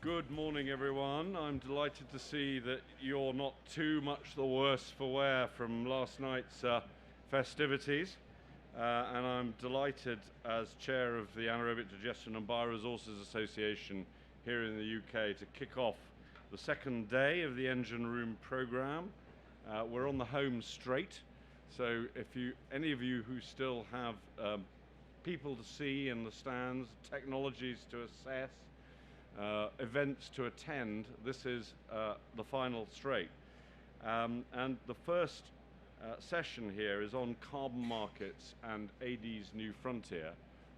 Good morning, everyone. I'm delighted to see that you're not too much the worse for wear from last night's festivities. And I'm delighted, as chair of the Anaerobic Digestion and Bioresources Association here in the UK, to kick off the second day of the Engine Room programme. We're on the home straight, so if any of you who still have people to see in the stands, technologies to assess, events to attend, this is the final straight. And the first session here is on carbon markets and AD's new frontier.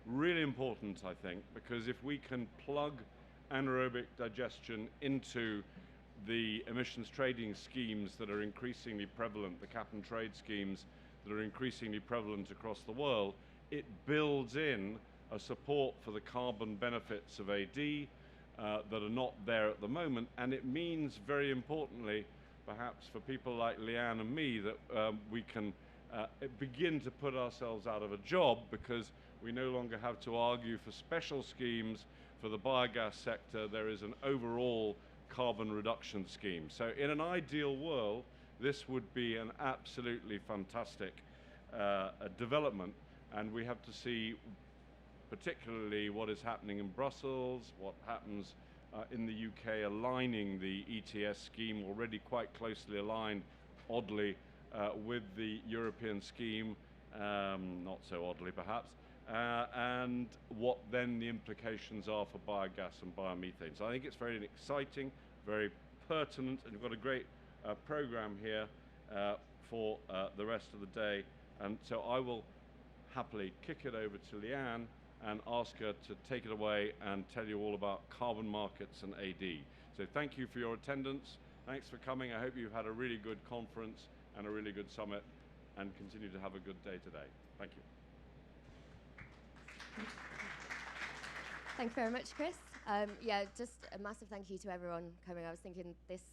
Really important, I think, because if we can plug anaerobic digestion into the emissions trading schemes that are increasingly prevalent, the cap and trade schemes that are increasingly prevalent across the world, it builds in a support for the carbon benefits of AD that are not there at the moment, and it means, very importantly, perhaps for people like Leanne and me, that we can begin to put ourselves out of a job, because we no longer have to argue for special schemes for the biogas sector. There is an overall carbon reduction scheme. So in an ideal world, this would be an absolutely fantastic development, and we have to see particularly what is happening in Brussels, what happens in the UK, aligning the ETS scheme, already quite closely aligned, oddly, with the European scheme, not so oddly perhaps, and what then the implications are for biogas and biomethane. So I think it's very exciting, very pertinent, and we've got a great programme here for the rest of the day. And so I will happily kick it over to Leanne and ask her to take it away and tell you all about carbon markets and AD. So thank you for your attendance. Thanks for coming. I hope you've had a really good conference and a really good summit, and continue to have a good day today. Thank you. Thanks very much, Chris. Yeah, just a massive thank you to everyone coming. I was thinking this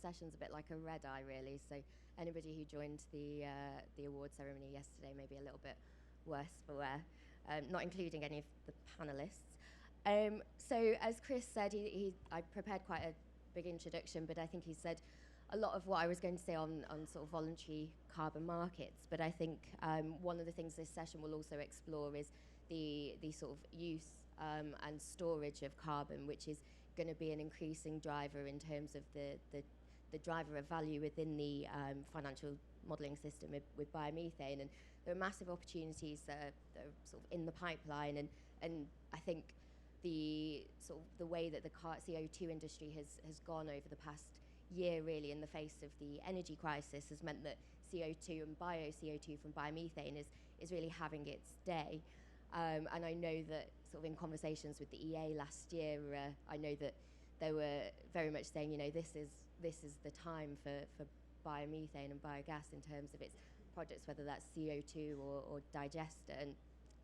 session's a bit like a red eye, really. So anybody who joined the award ceremony yesterday may be a little bit worse for wear. Not including any of the panelists. So as Chris said, I prepared quite a big introduction, but I think he said a lot of what I was going to say on sort of voluntary carbon markets. But I think one of the things this session will also explore is the sort of use and storage of carbon, which is going to be an increasing driver in terms of the driver of value within the financial modelling system with biomethane. And there are massive opportunities that are sort of in the pipeline, and I think the way that the CO2 industry has gone over the past year, really, in the face of the energy crisis, has meant that CO2 and bio-CO2 from biomethane is really having its day. And I know that sort of in conversations with the EA last year, I know that they were very much saying, you know, this is the time for biomethane and biogas in terms of its projects, whether that's CO2 or digester. And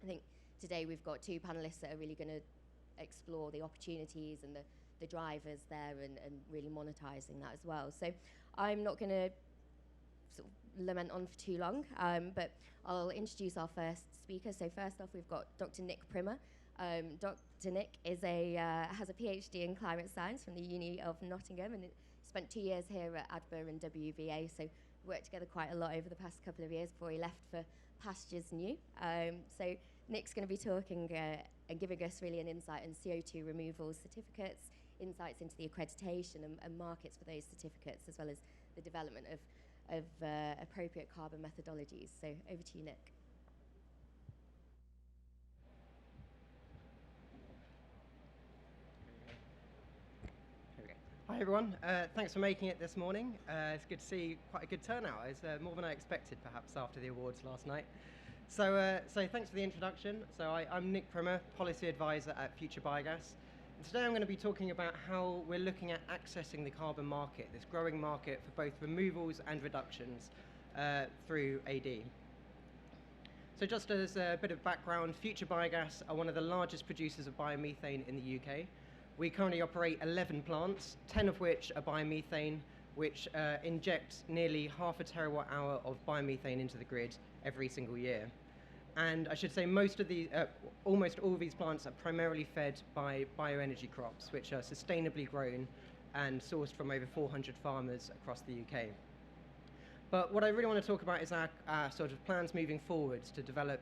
I think today we've got two panelists that are really going to explore the opportunities and the drivers there, and really monetising that as well. So I'm not going to sort of lament on for too long, but I'll introduce our first speaker. So first off, we've got Dr. Nick Primmer. Dr. Nick has a PhD in climate science from the Uni of Nottingham, and spent 2 years here at ADBA and WVA, so worked together quite a lot over the past couple of years before he left for pastures new. So Nick's going to be talking and giving us really an insight on CO2 removals certificates, insights into the accreditation and markets for those certificates, as well as the development of appropriate carbon methodologies. So over to you, Nick. Hi everyone, thanks for making it this morning. It's good to see quite a good turnout. It's more than I expected, perhaps, after the awards last night. So thanks for the introduction. So I'm Nick Primmer, Policy Advisor at Future Biogas. And today I'm going to be talking about how we're looking at accessing the carbon market, this growing market for both removals and reductions through AD. So just as a bit of background, Future Biogas are one of the largest producers of biomethane in the UK. We currently operate 11 plants, 10 of which are biomethane, which inject nearly 0.5 terawatt hour of biomethane into the grid every single year. And I should say almost all of these plants are primarily fed by bioenergy crops, which are sustainably grown and sourced from over 400 farmers across the UK. But what I really want to talk about is our sort of plans moving forwards to develop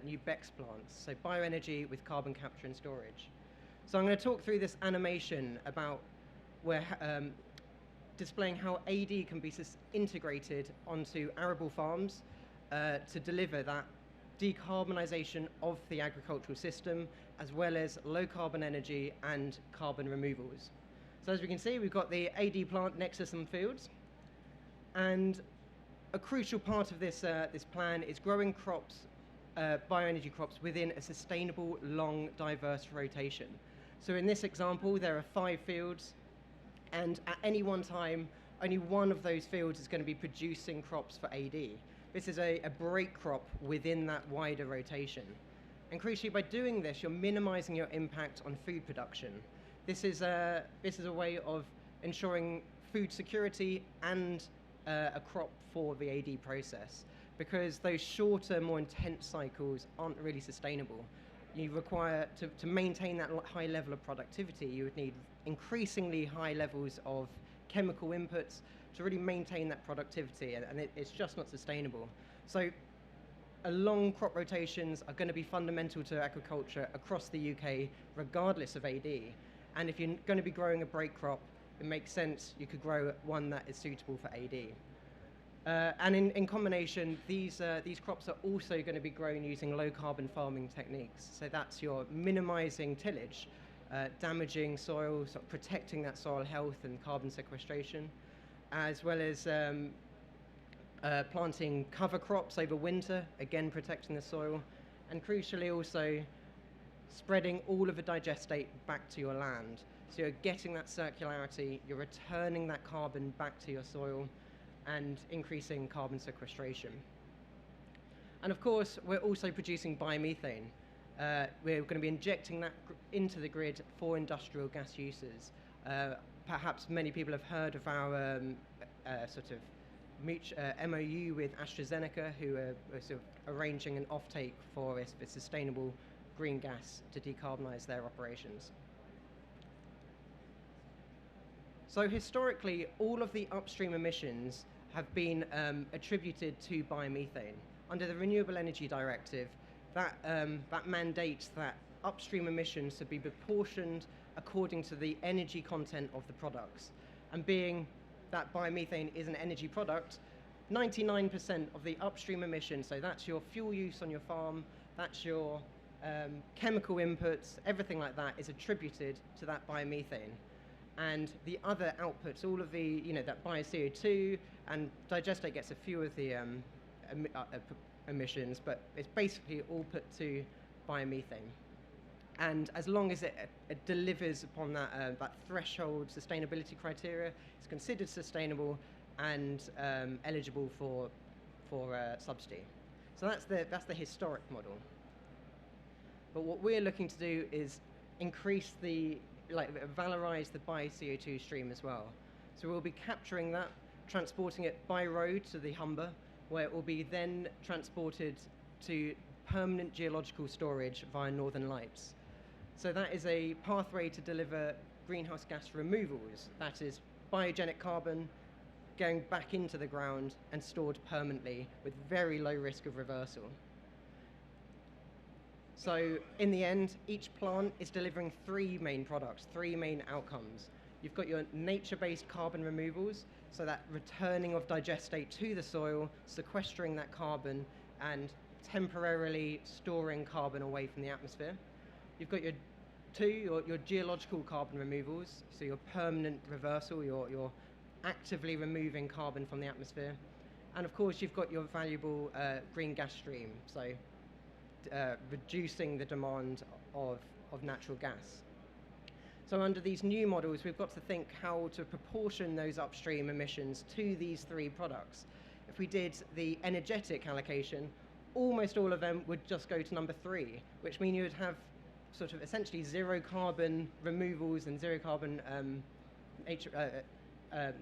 new BECCS plants, so bioenergy with carbon capture and storage. So I'm going to talk through this animation about where displaying how AD can be integrated onto arable farms to deliver that decarbonisation of the agricultural system, as well as low carbon energy and carbon removals. So as we can see, we've got the AD plant next to some fields, and a crucial part of this plan is growing crops, bioenergy crops, within a sustainable, long, diverse rotation. So in this example, there are 5 fields, and at any one time, only one of those fields is going to be producing crops for AD. This is a break crop within that wider rotation. And crucially, by doing this, you're minimizing your impact on food production. This is a way of ensuring food security and a crop for the AD process, because those shorter, more intense cycles aren't really sustainable. You require, to maintain that high level of productivity, you would need increasingly high levels of chemical inputs to really maintain that productivity, and it's just not sustainable. So long crop rotations are going to be fundamental to agriculture across the UK, regardless of AD. And if you're going to be growing a break crop, it makes sense you could grow one that is suitable for AD. And in combination, these crops are also going to be grown using low carbon farming techniques. So that's your minimizing tillage, damaging soil, sort of protecting that soil health and carbon sequestration, as well as planting cover crops over winter, again protecting the soil, and crucially also spreading all of the digestate back to your land. So you're getting that circularity, you're returning that carbon back to your soil, and increasing carbon sequestration. And of course, we're also producing biomethane. We're going to be injecting that into the grid for industrial gas uses. Perhaps many people have heard of our sort of MOU with AstraZeneca, who are sort of arranging an offtake for this sustainable green gas to decarbonise their operations. So historically, all of the upstream emissions have been attributed to biomethane. Under the Renewable Energy Directive, that mandates that upstream emissions should be proportioned according to the energy content of the products. And being that biomethane is an energy product, 99% of the upstream emissions, so that's your fuel use on your farm, that's your chemical inputs, everything like that is attributed to that biomethane. And the other outputs, all of the, that bio-CO2, and digestate gets a few of the emissions, but it's basically all put to biomethane. And as long as it delivers upon that threshold sustainability criteria, it's considered sustainable and eligible for subsidy. So that's the historic model. But what we're looking to do is increase valorize the bio-CO2 stream as well. So we'll be capturing that, transporting it by road to the Humber, where it will be then transported to permanent geological storage via Northern Lights. So that is a pathway to deliver greenhouse gas removals, that is biogenic carbon going back into the ground and stored permanently with very low risk of reversal. So in the end, each plant is delivering 3 main products, 3 main outcomes. You've got your nature-based carbon removals, so that returning of digestate to the soil, sequestering that carbon and temporarily storing carbon away from the atmosphere. You've got your geological carbon removals, so your permanent reversal, you're actively removing carbon from the atmosphere. And of course, you've got your valuable green gas stream, so reducing the demand of natural gas. So under these new models, we've got to think how to proportion those upstream emissions to these 3 products. If we did the energetic allocation, almost all of them would just go to number 3, which means you would have sort of essentially 0 carbon removals and 0 carbon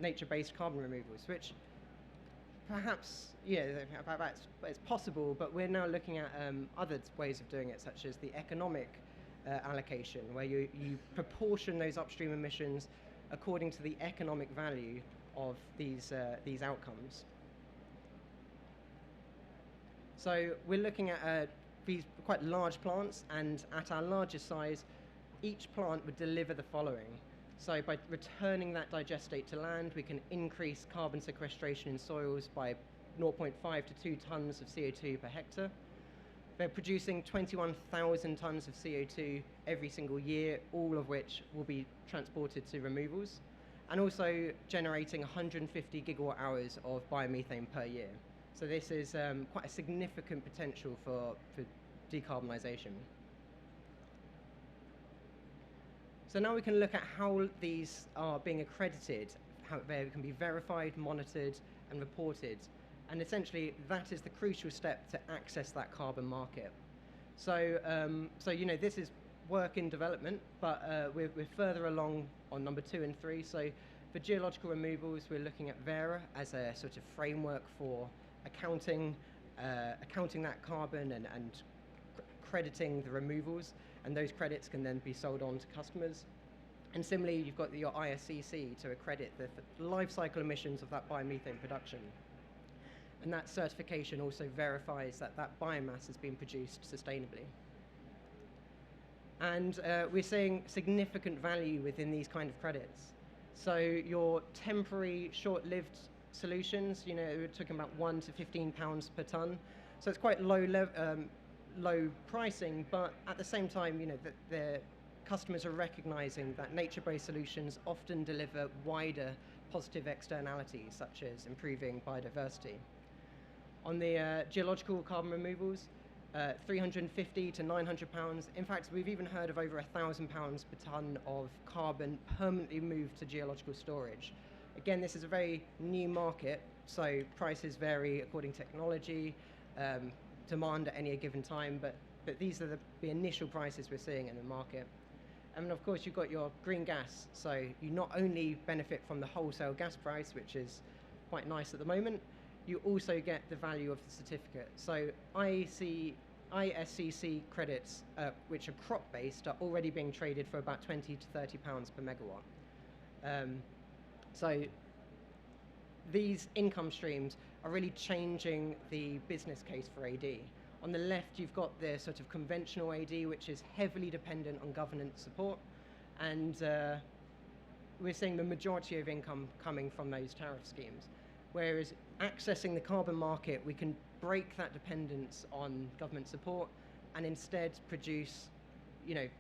nature-based carbon removals, which perhaps, it's possible, but we're now looking at other ways of doing it, such as the economic allocation, where you proportion those upstream emissions according to the economic value of these outcomes. So we're looking at these quite large plants, and at our largest size, each plant would deliver the following. So by returning that digestate to land, we can increase carbon sequestration in soils by 0.5 to 2 tons of CO2 per hectare. They're producing 21,000 tons of CO2 every single year, all of which will be transported to removals, and also generating 150 gigawatt hours of biomethane per year. So this is quite a significant potential for decarbonisation. So now we can look at how these are being accredited, how they can be verified, monitored, and reported. And essentially, that is the crucial step to access that carbon market. So, this is work in development, but we're further along on number 2 and 3. So for geological removals, we're looking at Vera as a sort of framework for accounting that carbon and crediting the removals, and those credits can then be sold on to customers. And similarly, you've got your ISCC to accredit the life cycle emissions of that biomethane production. And that certification also verifies that that biomass has been produced sustainably. And we're seeing significant value within these kind of credits. So your temporary, short-lived solutions, we're talking about £1 to £15 per tonne. So it's quite low pricing, but at the same time, the customers are recognizing that nature-based solutions often deliver wider positive externalities, such as improving biodiversity. On the geological carbon removals, £350 to £900. In fact, we've even heard of over £1,000 per tonne of carbon permanently moved to geological storage. Again, this is a very new market, so prices vary according to technology, demand at any given time, but these are the initial prices we're seeing in the market. And of course, you've got your green gas, so you not only benefit from the wholesale gas price, which is quite nice at the moment, you also get the value of the certificate. So ISCC credits, which are crop-based, are already being traded for about £20 to £30 per megawatt. So these income streams are really changing the business case for AD. On the left, you've got the sort of conventional AD, which is heavily dependent on government support, and we're seeing the majority of income coming from those tariff schemes. Whereas accessing the carbon market, we can break that dependence on government support and instead produce,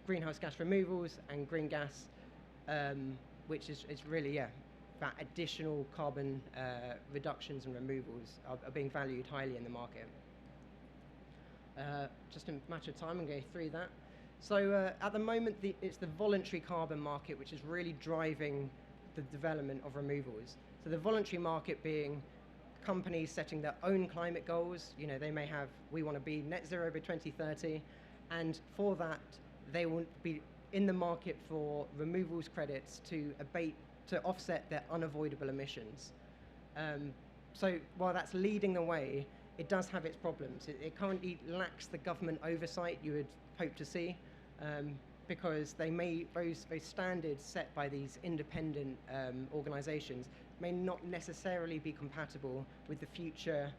greenhouse gas removals and green gas, which is really, that additional carbon reductions and removals are being valued highly in the market. Just a matter of time, I'm going through that. So at the moment, it's the voluntary carbon market which is really driving the development of removals. So the voluntary market being companies setting their own climate goals. They may have, we want to be net zero by 2030, and for that, they will be in the market for removals credits to offset their unavoidable emissions. So while that's leading the way, it does have its problems. It currently lacks the government oversight you would hope to see, because those standards set by these independent organisations may not necessarily be compatible with the future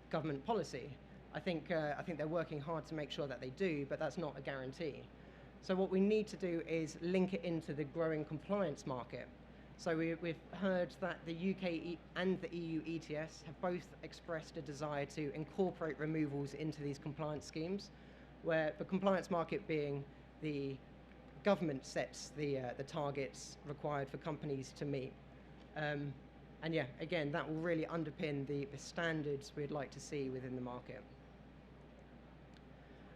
government policy. I think they're working hard to make sure that they do, but that's not a guarantee. So what we need to do is link it into the growing compliance market. So we've heard that the UK and the EU ETS have both expressed a desire to incorporate removals into these compliance schemes, where the compliance market being the government sets the targets required for companies to meet. And again, that will really underpin the standards we'd like to see within the market.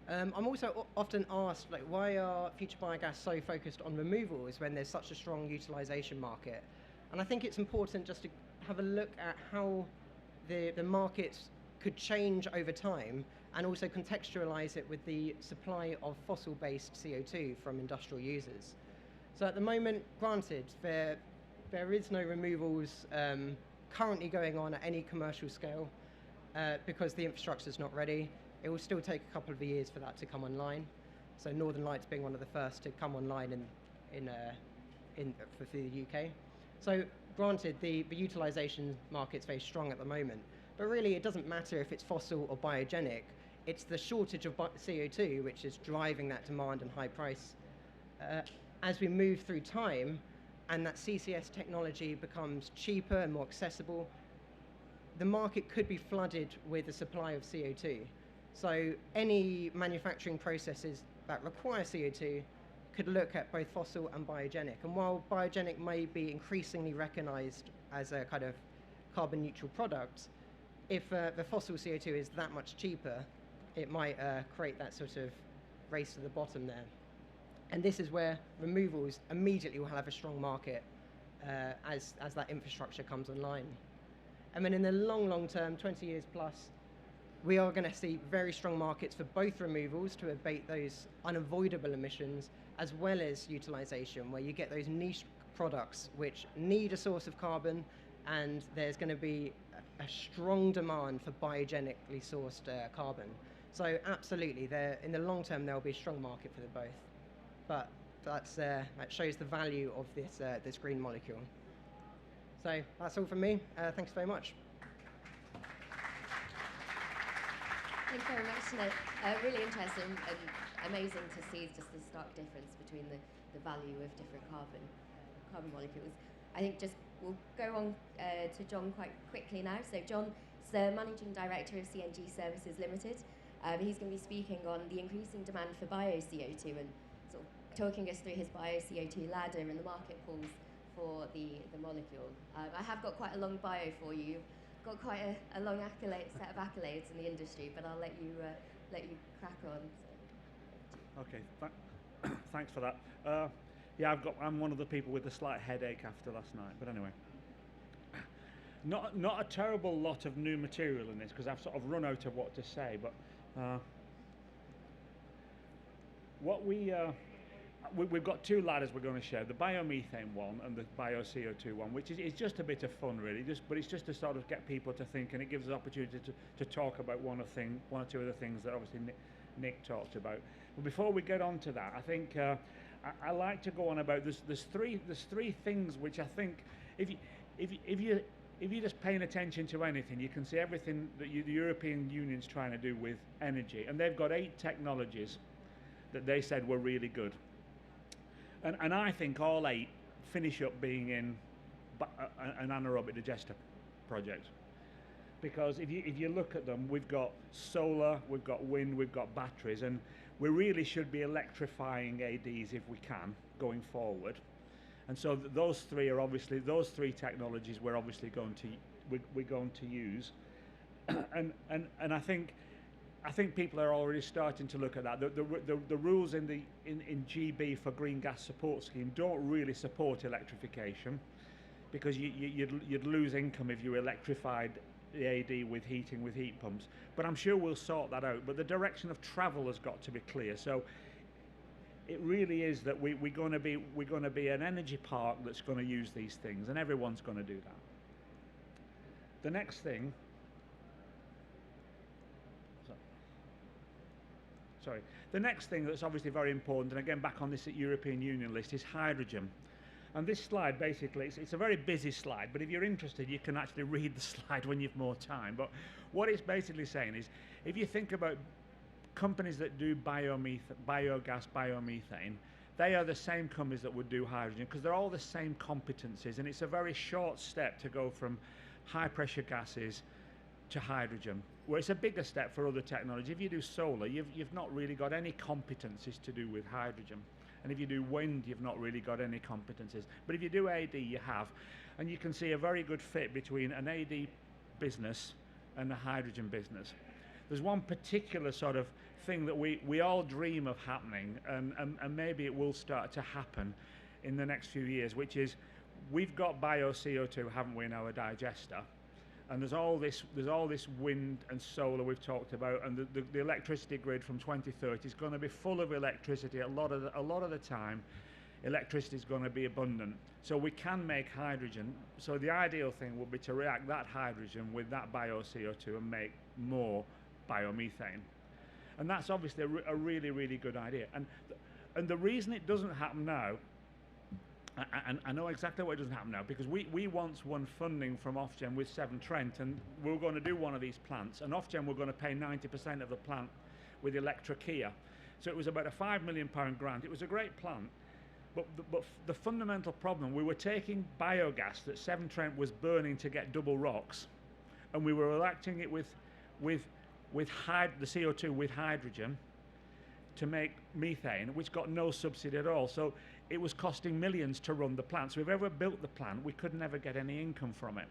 I'm also often asked, why are Future Biogas so focused on removals when there's such a strong utilisation market? And I think it's important just to have a look at how the market could change over time, and also contextualise it with the supply of fossil-based CO2 from industrial users. So at the moment, granted, there is no removals currently going on at any commercial scale because the infrastructure is not ready. It will still take a couple of years for that to come online. So Northern Lights being one of the first to come online for the UK. So granted, the utilisation market's very strong at the moment, but really it doesn't matter if it's fossil or biogenic. It's the shortage of CO2 which is driving that demand and high price. As we move through time and that CCS technology becomes cheaper and more accessible, the market could be flooded with a supply of CO2. So any manufacturing processes that require CO2 could look at both fossil and biogenic. And while biogenic may be increasingly recognized as a kind of carbon neutral product, if the fossil CO2 is that much cheaper, it might create that sort of race to the bottom there. And this is where removals immediately will have a strong market as that infrastructure comes online. And then in the long term, 20 years plus, we are going to see very strong markets for both removals to abate those unavoidable emissions, as well as utilization, where you get those niche products which need a source of carbon, and there's going to be a strong demand for biogenically sourced carbon. So absolutely, in the long term, there will be a strong market for the both. But that shows the value of this green molecule. So that's all from me. Thanks very much. Thanks very much, Nick. Really interesting and amazing to see just the stark difference between the value of different carbon molecules. I think we'll go on to John quite quickly now. So John's the Managing Director of CNG Services Ltd. He's going to be speaking on the increasing demand for bio-CO2 and sort of talking us through his bio-CO2 ladder and the market pools for the molecule. I have got quite a long bio for you. Got quite a long set of accolades in the industry, but I'll let you crack on. So. Okay, thanks for that. Yeah, I'm one of the people with a slight headache after last night, but anyway. Not a terrible lot of new material in this because I've sort of run out of what to say, but what we've got two ladders we're going to share, the biomethane one and the bio-CO2 one, which is just a bit of fun really, but it's just to sort of get people to think, and it gives us opportunity to talk about one or two of the things that obviously Nick talked about. But before we get on to that, I think I like to go on about there's three things which I think if you're just paying attention to anything, you can see everything that the European Union's trying to do with energy, and they've got 8 technologies that they said were really good. And I think all 8 finish up being in an anaerobic digester project. Because if you look at them, we've got solar, we've got wind, we've got batteries, and we really should be electrifying ADs if we can going forward. And so those three technologies we're obviously going to use. and I think people are already starting to look at that. The rules in GB for Green Gas Support Scheme don't really support electrification, because you'd lose income if you electrified the AD with heat pumps. But I'm sure we'll sort that out. But the direction of travel has got to be clear. So it really is that we're going to be an energy park that's going to use these things, and everyone's going to do that. The next thing. The next thing that's obviously very important, and again back on this European Union list, is hydrogen. And this slide basically, it's a very busy slide, but if you're interested you can actually read the slide when you've more time. But what it's basically saying is, if you think about companies that do biogas, biomethane, they are the same companies that would do hydrogen, because they're all the same competencies, and it's a very short step to go from high pressure gases to hydrogen, where it's a bigger step for other technology. If you do solar, you've not really got any competencies to do with hydrogen. And if you do wind, you've not really got any competencies. But if you do AD, you have. And you can see a very good fit between an AD business and a hydrogen business. There's one particular sort of thing that we all dream of happening, and maybe it will start to happen in the next few years, which is, we've got bio-CO2, haven't we, in our digester? And there's all this wind and solar we've talked about, and the electricity grid from 2030 is going to be full of electricity a lot of the time electricity is going to be abundant. So we can make hydrogen. So the ideal thing would be to react that hydrogen with that bio-CO2 and make more biomethane. And that's obviously a really, really good idea. And the reason it doesn't happen now, and I know exactly why it doesn't happen now, because we once won funding from Ofgem with Severn Trent, and we were going to do one of these plants, and Ofgem were going to pay 90% of the plant with Electricia. So it was about a £5 million grant. It was a great plant, but the fundamental problem, we were taking biogas that Severn Trent was burning to get double rocks, and we were reacting it with the CO2 with hydrogen to make methane, which got no subsidy at all. So it was costing millions to run the plant. So if we ever built the plant, we could never get any income from it.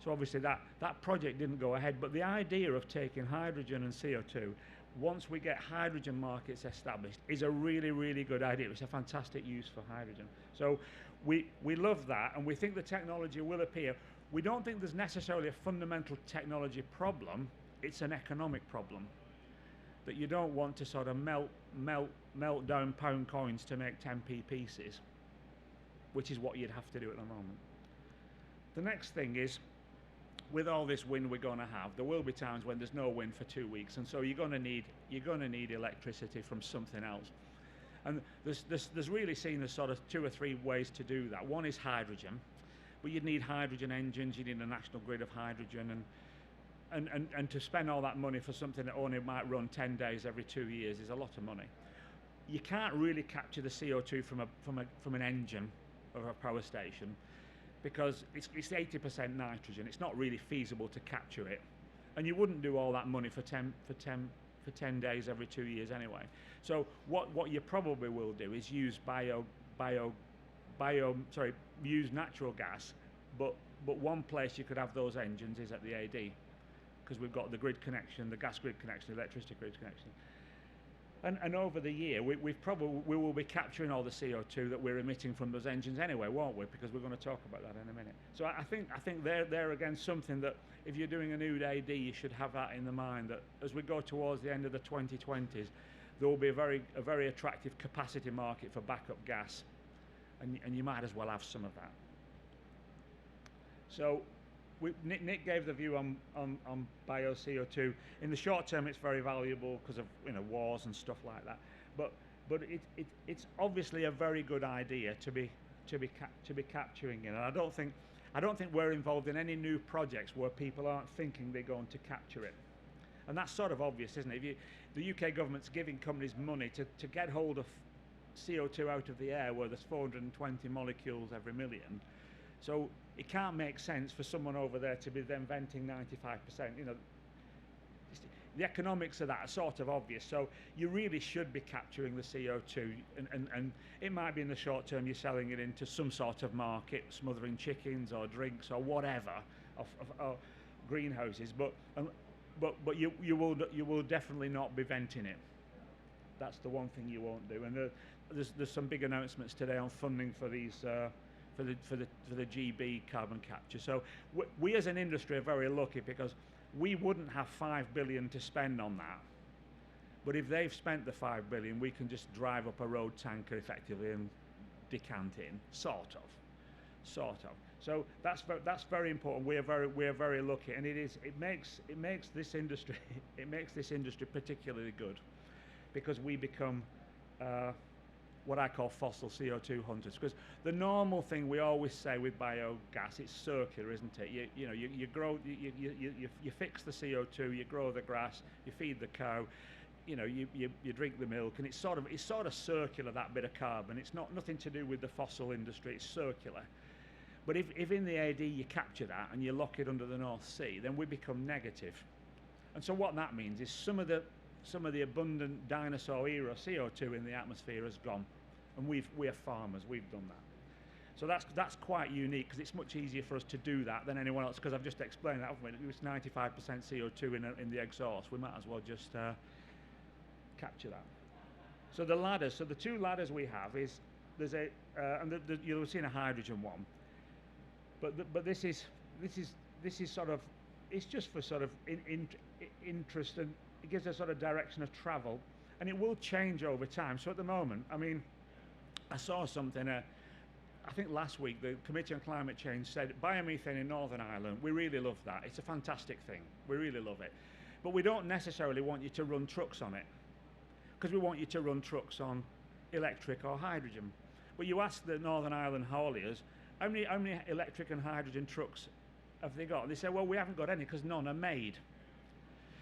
So obviously that project didn't go ahead. But the idea of taking hydrogen and CO2, once we get hydrogen markets established, is a really, really good idea. It's a fantastic use for hydrogen. So we love that, and we think the technology will appear. We don't think there's necessarily a fundamental technology problem. It's an economic problem, that you don't want to sort of melt down pound coins to make 10p pieces, which is what you'd have to do at the moment. The next thing is, with all this wind we're going to have, there will be times when there's no wind for 2 weeks, and so you're going to need electricity from something else. And there's really seen as sort of 2 or 3 ways to do that. One is hydrogen, but you'd need hydrogen engines, you need a national grid of hydrogen, and to spend all that money for something that only might run 10 days every 2 years is a lot of money. You can't really capture the CO2 from an engine or a power station, because it's 80% nitrogen. It's not really feasible to capture it, and you wouldn't do all that money for 10 days every 2 years anyway. So what you probably will do is use use natural gas, but one place you could have those engines is at the AD, because we've got the grid connection, the gas grid connection, the electricity grid connection. And over the year, we will be capturing all the CO2 that we're emitting from those engines anyway, won't we? Because we're going to talk about that in a minute. So I think there again something that if you're doing a new AD, you should have that in the mind, that as we go towards the end of the 2020s, there will be a very attractive capacity market for backup gas, and you might as well have some of that. So Nick gave the view on bio-CO2. In the short term, it's very valuable because of wars and stuff like that. But it's obviously a very good idea to be capturing it. And I don't think we're involved in any new projects where people aren't thinking they're going to capture it. And that's sort of obvious, isn't it? The UK government's giving companies money to get hold of CO2 out of the air, where there's 420 molecules every million. So it can't make sense for someone over there to be then venting 95%. The economics of that are sort of obvious. So you really should be capturing the CO2, and it might be in the short term you're selling it into some sort of market, smothering chickens or drinks or whatever, of greenhouses. But you will definitely not be venting it. That's the one thing you won't do. And there's some big announcements today on funding for these. For the GB carbon capture. So we as an industry are very lucky, because we wouldn't have 5 billion to spend on that. But if they've spent the 5 billion, we can just drive up a road tanker effectively and decant in, sort of. So that's very important. We are very lucky, and it makes this industry particularly good, because we become what I call fossil CO2 hunters. Because the normal thing we always say with biogas, it's circular, isn't it? You grow, you fix the CO2, you grow the grass, you feed the cow, you drink the milk, and it's sort of circular, that bit of carbon. It's nothing to do with the fossil industry. It's circular. But if in the AD you capture that and you lock it under the North Sea, then we become negative. And so what that means is some of the abundant dinosaur era CO2 in the atmosphere has gone, and we are farmers. We've done that. So that's quite unique, because it's much easier for us to do that than anyone else, because I've just explained that. It's 95% CO2 in the exhaust. We might as well just capture that. So the ladders. So the 2 ladders we have is you'll have seen a hydrogen one, but this is sort of, it's just for sort of interest, and it gives a sort of direction of travel, and it will change over time. So at the moment, I mean, I saw something, I think last week, the Committee on Climate Change said biomethane in Northern Ireland, we really love that. It's a fantastic thing. We really love it. But we don't necessarily want you to run trucks on it, because we want you to run trucks on electric or hydrogen. But you ask the Northern Ireland hauliers, how many electric and hydrogen trucks have they got? And they say, well, we haven't got any because none are made.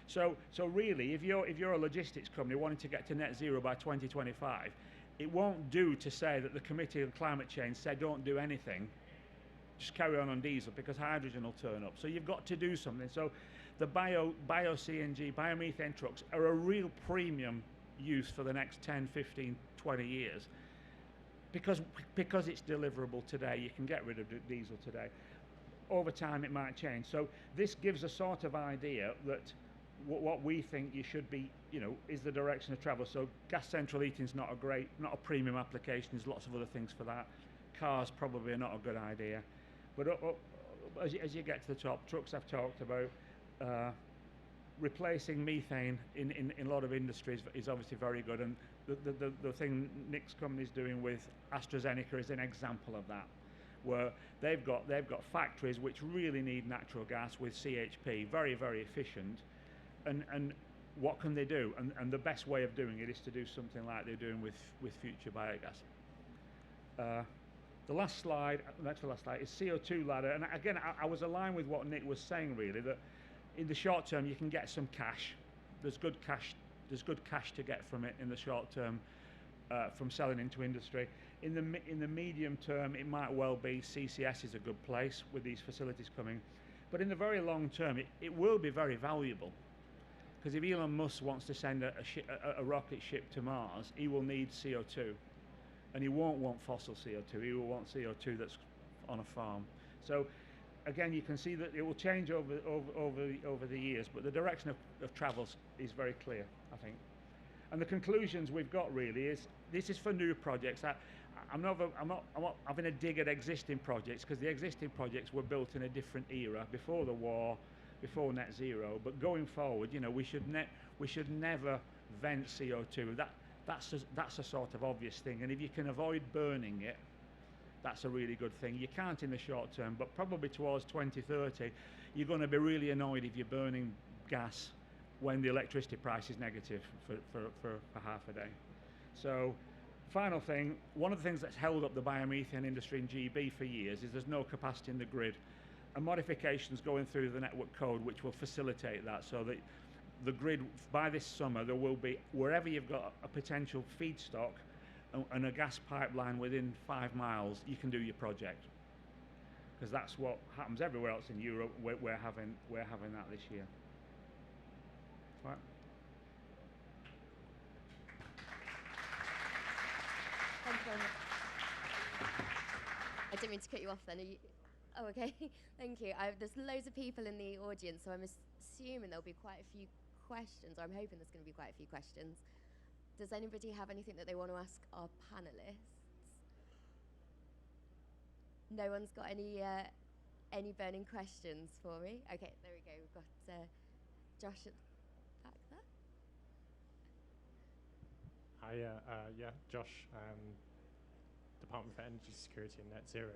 So really, if you're a logistics company wanting to get to net zero by 2025, it won't do to say that the Committee on Climate Change said don't do anything, just carry on diesel, because hydrogen will turn up. So you've got to do something. So the bio-CNG, biomethane trucks are a real premium use for the next 10, 15, 20 years. Because it's deliverable today, you can get rid of diesel today. Over time, it might change. So this gives a sort of idea that what we think you should be, is the direction of travel. So gas central heating's not a premium application. There's lots of other things for that. Cars probably are not a good idea. But as you get to the top, trucks I've talked about. Replacing methane in a lot of industries is obviously very good, and the thing Nick's company is doing with AstraZeneca is an example of that, where they've got factories which really need natural gas with CHP, very, very efficient, and what can they do? And the best way of doing it is to do something like they're doing with future biogas. The last slide, next to the last slide, is CO2 ladder, and again I was aligned with what Nick was saying, really, that in the short term you can get some cash. There's good cash to get from it in the short term, from selling into industry. In the medium term, it might well be CCS is a good place with these facilities coming, but in the very long term, it will be very valuable, because if Elon Musk wants to send a rocket ship to Mars, he will need CO2, and he won't want fossil CO2. He will want CO2 that's on a farm. So again, you can see that it will change over the years, but the direction of travel is very clear, I think. And the conclusions we've got really is, this is for new projects. I'm not having a dig at existing projects, because the existing projects were built in a different era, before the war, before net zero. But going forward, we should never vent CO2. That's a sort of obvious thing. And if you can avoid burning it, that's a really good thing. You can't in the short term, but probably towards 2030, you're going to be really annoyed if you're burning gas when the electricity price is negative for half a day. So, final thing, one of the things that's held up the biomethane industry in GB for years is there's no capacity in the grid, and modifications going through the network code which will facilitate that, so that the grid, by this summer, there will be, wherever you've got a potential feedstock and a gas pipeline within 5 miles, you can do your project, because that's what happens everywhere else in Europe. We're having that this year. Right. Thank you very much. I didn't mean to cut you off then. Oh, okay. Thank you. There's loads of people in the audience, so I'm assuming there'll be quite a few questions, or I'm hoping there's going to be quite a few questions. Does anybody have anything that they want to ask our panelists? No one's got any burning questions for me? Okay, there we go. We've got Josh at the back there. Hi, Josh, Department for Energy Security and Net Zero.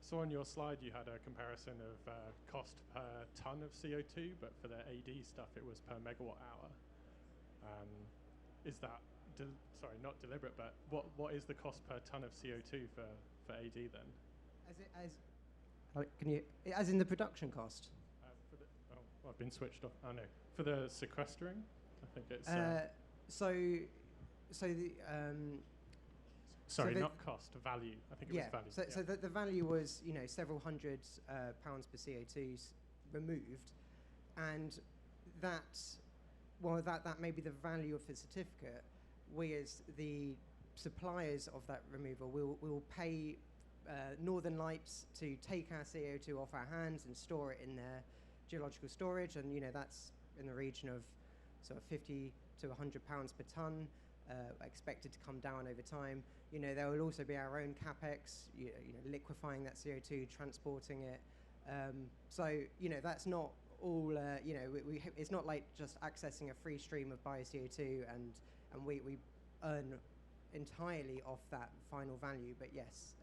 So on your slide you had a comparison of cost per ton of CO2, but for the AD stuff it was per megawatt hour. Is that, sorry, not deliberate, but what is the cost per ton of CO2 for AD then? As in the production cost? I've been switched off. Oh no, for the sequestering, I think it's. Sorry, not cost, value. I think it was value. So the value was, several hundred pounds per CO2 removed, and that may be the value of the certificate. We, as the suppliers of that removal, will pay Northern Lights to take our CO2 off our hands and store it in their geological storage, and that's in the region of sort of 50 to 100 pounds per ton, expected to come down over time. There will also be our own capex, liquefying that CO2, transporting it. So that's not all. It's not like just accessing a free stream of bio CO2 and we earn entirely off that final value, but yes,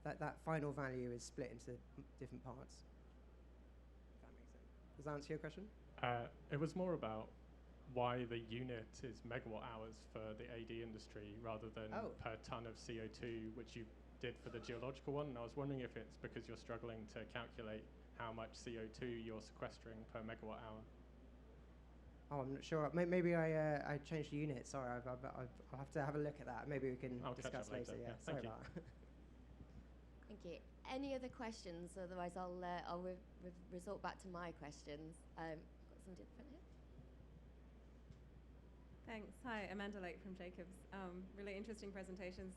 that final value is split into different parts. If that makes sense. Does that answer your question? It was more about why the unit is megawatt hours for the AD industry rather than per ton of CO2, which you did for the geological one. And I was wondering if it's because you're struggling to calculate how much CO2 you're sequestering per megawatt hour. Oh, I'm not sure. Maybe I changed the unit. Sorry, I'll have to have a look at that. Maybe we can discuss later. Yeah, sorry about that. Thank you. Any other questions? Otherwise, I'll resort back to my questions. Got somebody at the front here. Thanks. Hi, Amanda Lake from Jacobs. Really interesting presentations.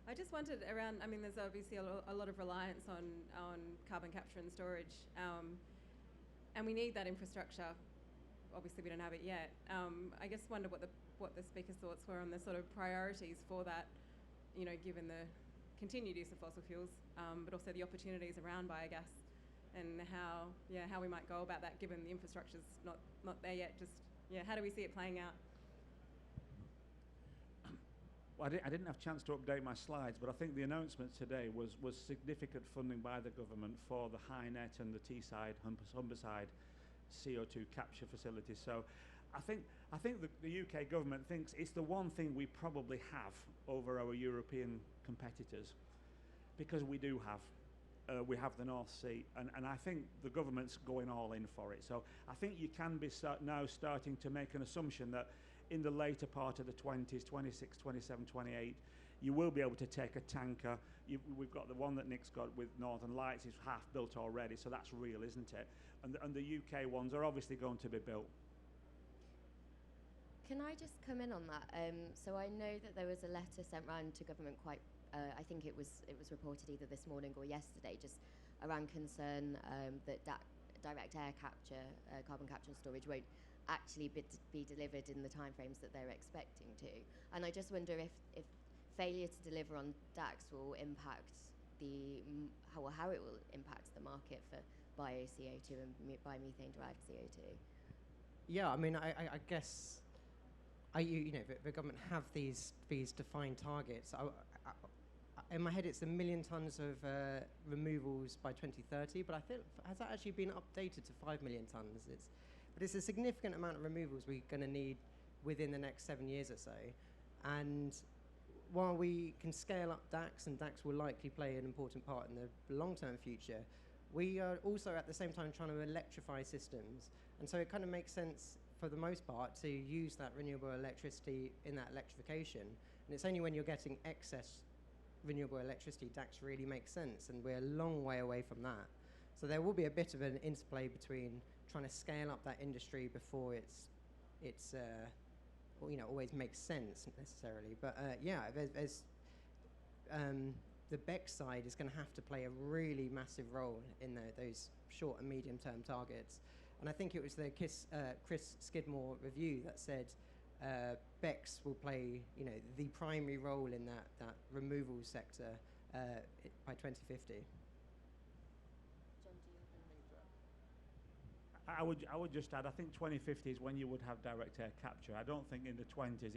I just wondered around, I mean, there's obviously a lot of reliance on carbon capture and storage, and we need that infrastructure. Obviously, we don't have it yet. I guess wonder what the speaker's thoughts were on the sort of priorities for that, you know, given the continued use of fossil fuels, but also the opportunities around biogas, and how we might go about that, given the infrastructure's not there yet. Just how do we see it playing out? Well, I didn't have a chance to update my slides, but I think the announcement today was significant funding by the government for the HyNet and the Teesside, Humberside CO2 capture facilities. So I think the UK government thinks it's the one thing we probably have over our European competitors, because we do have we have the North Sea, and I think the government's going all in for it. So I think you can be now starting to make an assumption that in the later part of the 20s, 26, 27, 28, you will be able to take a tanker. We've got the one that Nick's got with Northern Lights is half built already, so that's real, isn't it? And the UK ones are obviously going to be built. Can I just come in on that? So I know that there was a letter sent round to government quite, I think it was reported either this morning or yesterday, just around concern that direct air capture, carbon capture and storage won't actually be delivered in the timeframes that they're expecting to. And I just wonder if failure to deliver on DACs will impact how it will impact the market for bio CO2 and biomethane derived CO2. Yeah, I mean, I guess the government have these defined targets. In my head, it's 1 million tons of removals by 2030, but I think has that actually been updated to 5 million tons? But it's a significant amount of removals we're going to need within the next 7 years or so. And while we can scale up DACs, and DACs will likely play an important part in the long-term future, we are also at the same time trying to electrify systems. And so it kind of makes sense, for the most part, to use that renewable electricity in that electrification. And it's only when you're getting excess renewable electricity DACs really make sense, and we're a long way away from that. So there will be a bit of an interplay between trying to scale up that industry before it's always makes sense necessarily. But there's the BEC side is going to have to play a really massive role in those short and medium term targets. And I think it was the Chris Skidmore review that said BECs will play the primary role in that removal sector by 2050. I would just add, I think 2050 is when you would have direct air capture. I don't think in the 20s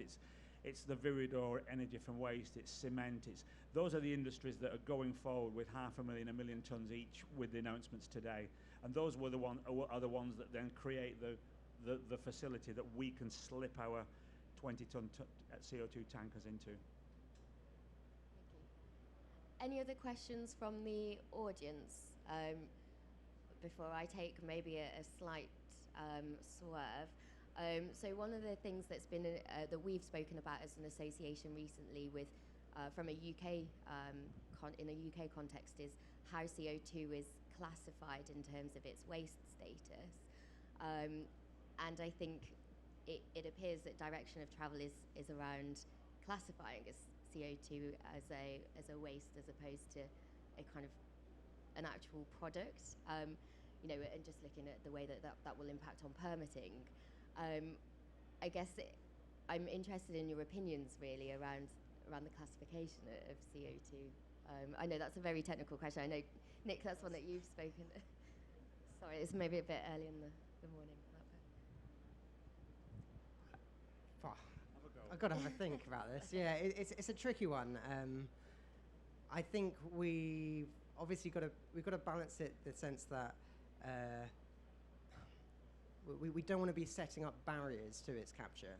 it's the Viridor energy from waste, it's cement, those are the industries that are going forward with 500,000, 1 million tons each with the announcements today. And those are the ones that then create the facility that we can slip our 20-ton CO2 tankers into. Thank you. Any other questions from the audience? Before I take maybe a slight swerve. So one of the things that's been that we've spoken about as an association recently with from a UK in a UK context is how CO2 is classified in terms of its waste status, and I think it appears that direction of travel is around classifying as CO2 as a waste as opposed to a kind of an actual product, and just looking at the way that will impact on permitting. I guess I'm interested in your opinions really around the classification of CO2. I know that's a very technical question. I know, Nick, that's one that you've spoken. Sorry, it's maybe a bit early in the morning. I've got to have a think about this. Yeah, it's a tricky one. I think we've obviously we've got to balance it in the sense that we don't want to be setting up barriers to its capture.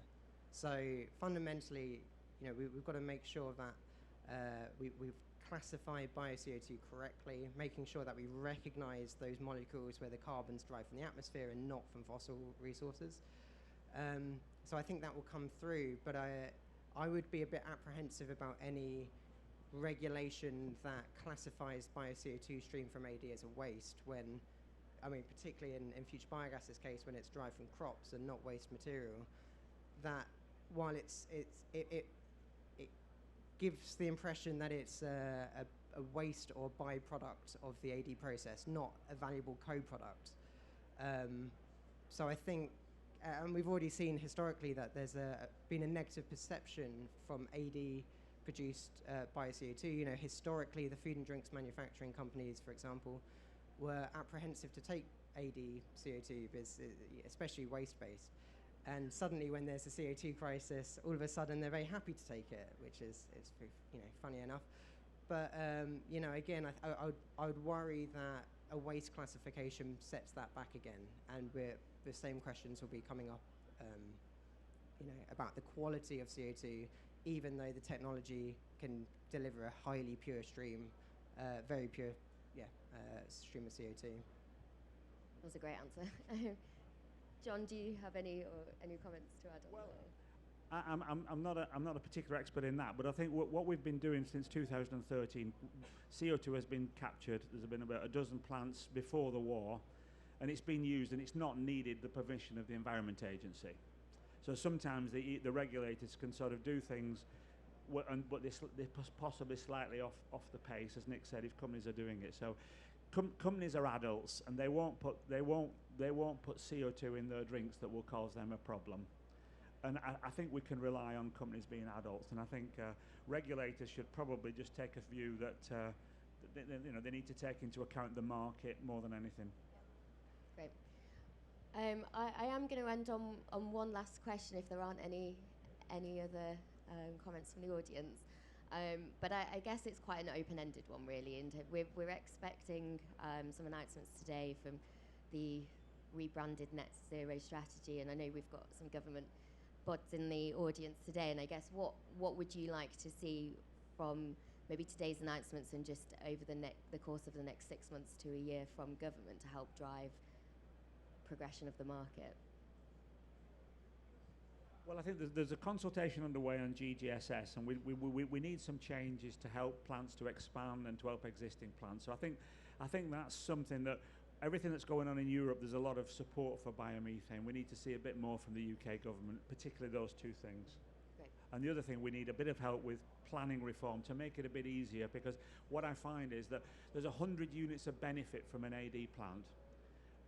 So fundamentally, we've got to make sure that we've classified bio-CO2 correctly, making sure that we recognize those molecules where the carbon's derived from the atmosphere and not from fossil resources. So I think that will come through, but I would be a bit apprehensive about any regulation that classifies bio-CO2 stream from AD as a waste when, particularly in future biogas's case, when it's derived from crops and not waste material, that while it gives the impression that it's a waste or byproduct of the AD process, not a valuable co-product. So I think, and we've already seen historically that there's been a negative perception from AD produced bio-CO2. Historically, the food and drinks manufacturing companies, for example, were apprehensive to take AD CO2, especially waste-based. And suddenly, when there's a CO2 crisis, all of a sudden they're very happy to take it, which is funny enough. But again, I would worry that a waste classification sets that back again, and the same questions will be coming up, about the quality of CO2, even though the technology can deliver a highly pure stream, very pure, stream of CO2. That was a great answer. John, do you have any comments to add on that? I'm not a particular expert in that, but I think what we've been doing since 2013, CO2 has been captured. There's been about a dozen plants before the war, and it's been used, and it's not needed the permission of the Environment Agency. So sometimes the regulators can sort of do things, but they're possibly slightly off the pace, as Nick said, if companies are doing it. So companies are adults, and they won't put CO2 in their drinks that will cause them a problem. And I think we can rely on companies being adults, and I think regulators should probably just take a view that they need to take into account the market more than anything. Great. I am going to end on one last question, if there aren't any other comments from the audience. But I guess it's quite an open-ended one, really, and we're expecting some announcements today from the rebranded net zero strategy, and I know we've got some government bods in the audience today, and I guess what would you like to see from maybe today's announcements and just over the course of the next 6 months to a year from government to help drive progression of the market? Well, I think there's a consultation underway on GGSS, and we need some changes to help plants to expand and to help existing plants. So I think that's something that everything that's going on in Europe, there's a lot of support for biomethane. We need to see a bit more from the UK government, particularly those two things. Great. And the other thing, we need a bit of help with planning reform to make it a bit easier, because what I find is that there's 100 units of benefit from an AD plant,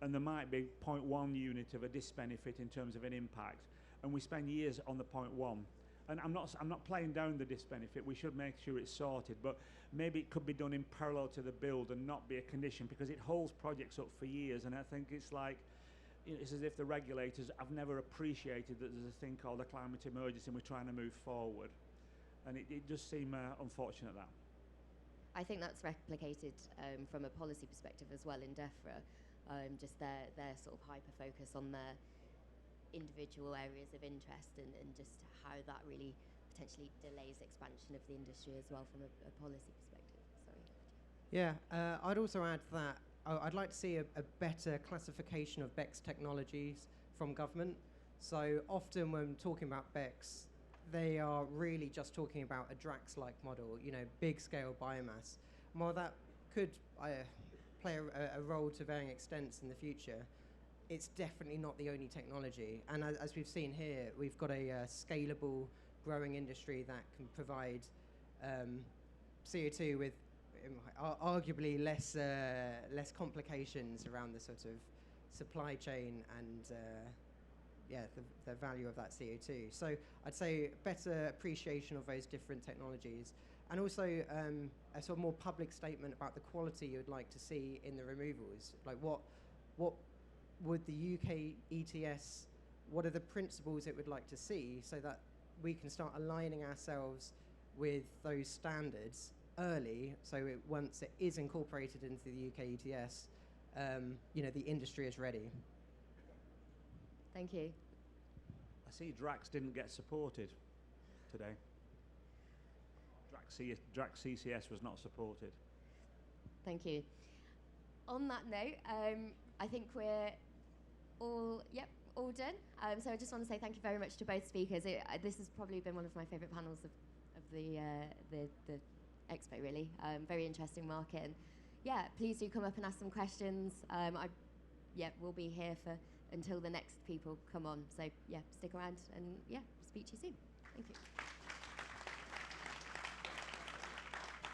and there might be 0.1 unit of a disbenefit in terms of an impact. And we spend years on the 0.1. And I'm not playing down the disbenefit. We should make sure it's sorted, but maybe it could be done in parallel to the build and not be a condition, because it holds projects up for years. And I think it's like, it's as if the regulators have never appreciated that there's a thing called a climate emergency and we're trying to move forward. And it does seem unfortunate that. I think that's replicated from a policy perspective as well in DEFRA, just their sort of hyper-focus on their individual areas of interest and just how that really potentially delays expansion of the industry as well from a policy perspective. Sorry. Yeah, I'd also add that I'd like to see a better classification of BECCS technologies from government. So often when talking about BECCS, they are really just talking about a DRAX-like model, big scale biomass. And while that could play a role to varying extents in the future, it's definitely not the only technology. And as we've seen here, we've got a scalable, growing industry that can provide CO2 with arguably less complications around the sort of supply chain and the value of that CO2. So I'd say better appreciation of those different technologies, and also a sort of more public statement about the quality you would like to see in the removals. Like what would the UK ETS, what are the principles it would like to see, so that we can start aligning ourselves with those standards early, so once it is incorporated into the UK ETS, the industry is ready. Thank you. I see Drax didn't get supported today. Drax CCS was not supported. Thank you. On that note, I think we're all done. So I just want to say thank you very much to both speakers. This has probably been one of my favourite panels of the expo, really. Very interesting market. And yeah, please do come up and ask some questions. We'll be here until the next people come on. So yeah, stick around and yeah, speak to you soon. Thank you.